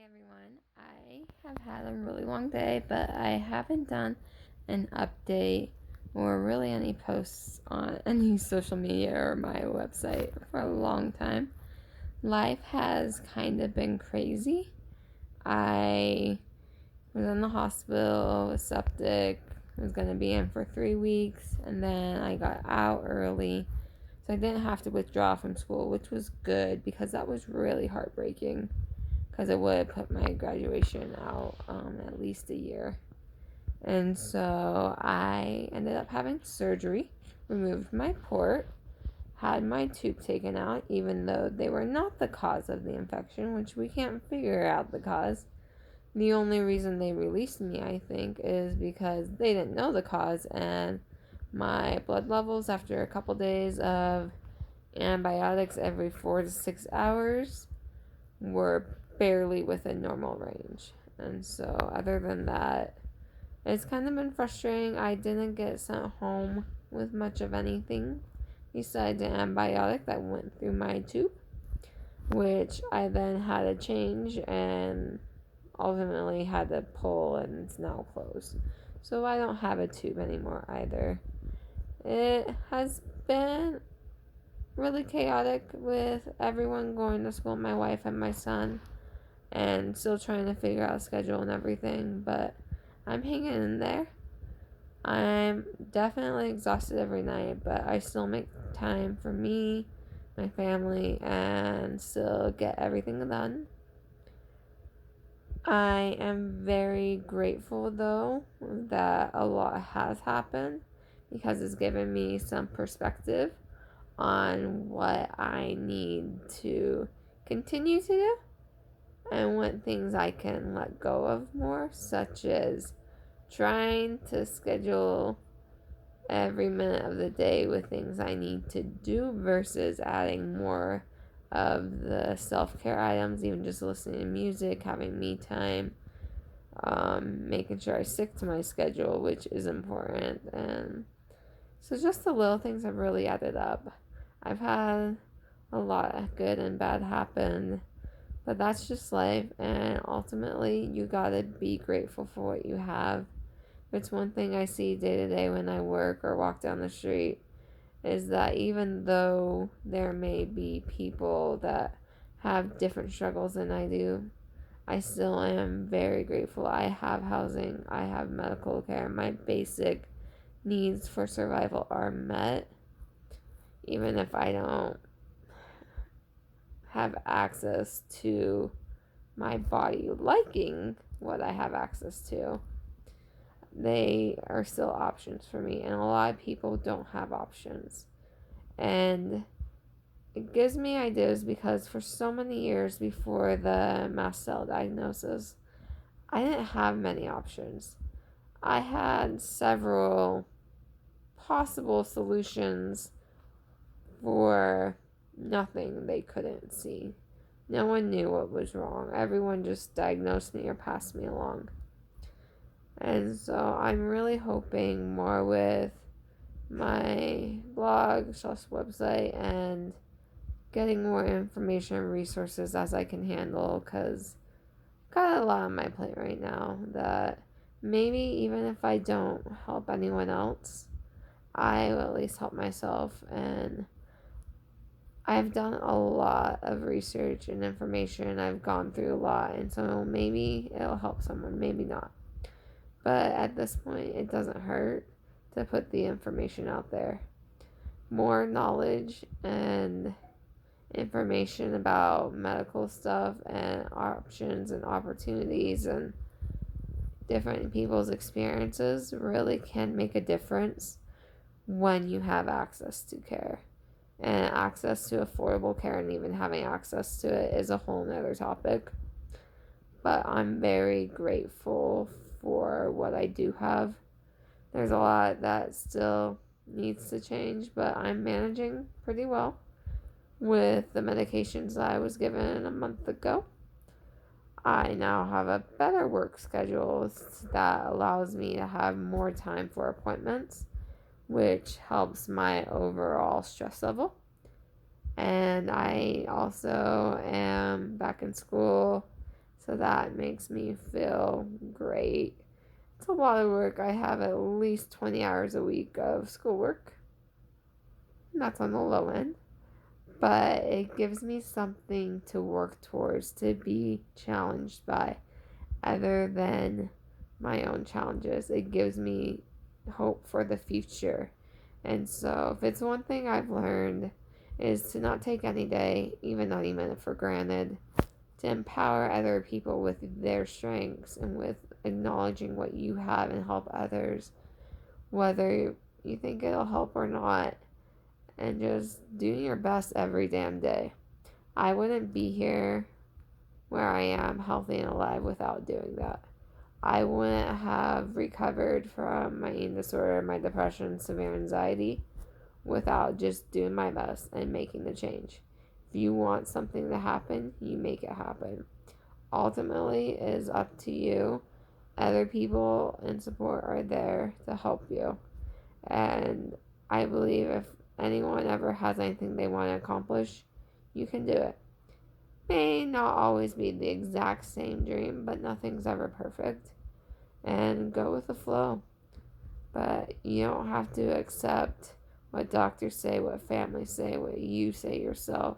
Everyone. I have had a really long day, but I haven't done an update or really any posts on any social media or my website for a long time. Life has kind of been crazy. I was in the hospital with septic, was going to be in for 3 weeks, and then I got out early. So I didn't have to withdraw from school, which was good because that was really heartbreaking because it would put my graduation out at least a year. And so I ended up having surgery, removed my port, had my tube taken out, even though they were not the cause of the infection, which we can't figure out the cause. The only reason they released me, I think, is because they didn't know the cause, and my blood levels after a couple days of antibiotics every 4 to 6 hours were barely within normal range. And so, other than that, it's kind of been frustrating. I didn't get sent home with much of anything besides an antibiotic that went through my tube, which I then had to change and ultimately had to pull, and it's now closed. So, I don't have a tube anymore either. It has been really chaotic with everyone going to school, my wife and my son, and still trying to figure out a schedule and everything, but I'm hanging in there. I'm definitely exhausted every night, but I still make time for me, my family, and still get everything done. I am very grateful though that a lot has happened because it's given me some perspective on what I need to continue to do and what things I can let go of more, such as trying to schedule every minute of the day with things I need to do versus adding more of the self-care items, even just listening to music, having me time, making sure I stick to my schedule, which is important. And so just the little things have really added up. I've had a lot of good and bad happen, but that's just life, and ultimately you gotta be grateful for what you have. It's one thing I see day to day when I work or walk down the street is that even though there may be people that have different struggles than I do, I still am very grateful. I have housing, I have medical care, my basic needs for survival are met, even if I don't have access to my body liking what I have access to. They are still options for me, and a lot of people don't have options. And it gives me ideas because for so many years before the mast cell diagnosis, I didn't have many options. I had several possible solutions for nothing they couldn't see. No one knew what was wrong. Everyone just diagnosed me or passed me along. And so I'm really hoping more with my blog / website and getting more information and resources as I can handle, because I've got a lot on my plate right now that maybe even if I don't help anyone else, I will at least help myself. And I've done a lot of research and information. I've gone through a lot, and so maybe it'll help someone, maybe not. But at this point, it doesn't hurt to put the information out there. More knowledge and information about medical stuff and options and opportunities and different people's experiences really can make a difference when you have access to care. And access to affordable care, and even having access to it, is a whole nother topic. But I'm very grateful for what I do have. There's a lot that still needs to change, but I'm managing pretty well with the medications that I was given a month ago. I now have a better work schedule that allows me to have more time for appointments, which helps my overall stress level. And I also am back in school, So that makes me feel great. It's a lot of work. I have at least 20 hours a week of schoolwork. And that's on the low end. But it gives me something to work towards, to be challenged by, other than my own challenges. It gives me hope for the future. And so, if it's one thing I've learned, is to not take any day, even not even minute, for granted, to empower other people with their strengths and with acknowledging what you have and help others, whether you think it'll help or not, and just doing your best every damn day. I wouldn't be here where I am, healthy and alive, without doing that. I wouldn't have recovered from my eating disorder, my depression, severe anxiety, without just doing my best and making the change. If you want something to happen, you make it happen. Ultimately, it is up to you. Other people and support are there to help you. And I believe if anyone ever has anything they want to accomplish, you can do it. May not always be the exact same dream, but nothing's ever perfect. And go with the flow. But you don't have to accept what doctors say, what families say, what you say yourself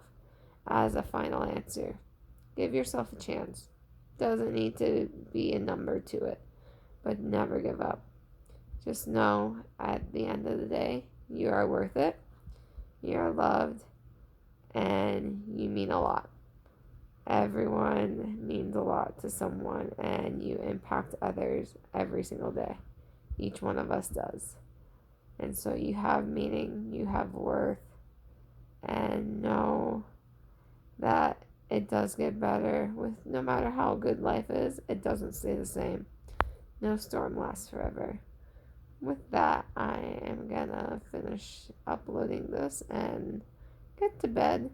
as a final answer. Give yourself a chance. Doesn't need to be a number to it, but never give up. Just know at the end of the day, you are worth it, you are loved, and you mean a lot. Everyone means a lot to someone, and you impact others every single day. Each one of us does. And so you have meaning, you have worth, and know that it does get better. With no matter how good life is, it doesn't stay the same. No storm lasts forever. With that, I am gonna finish uploading this and get to bed.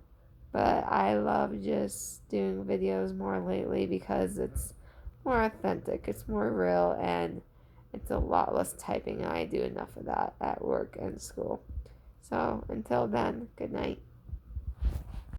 But I love just doing videos more lately because it's more authentic, it's more real, and it's a lot less typing, and I do enough of that at work and school. So until then, good night.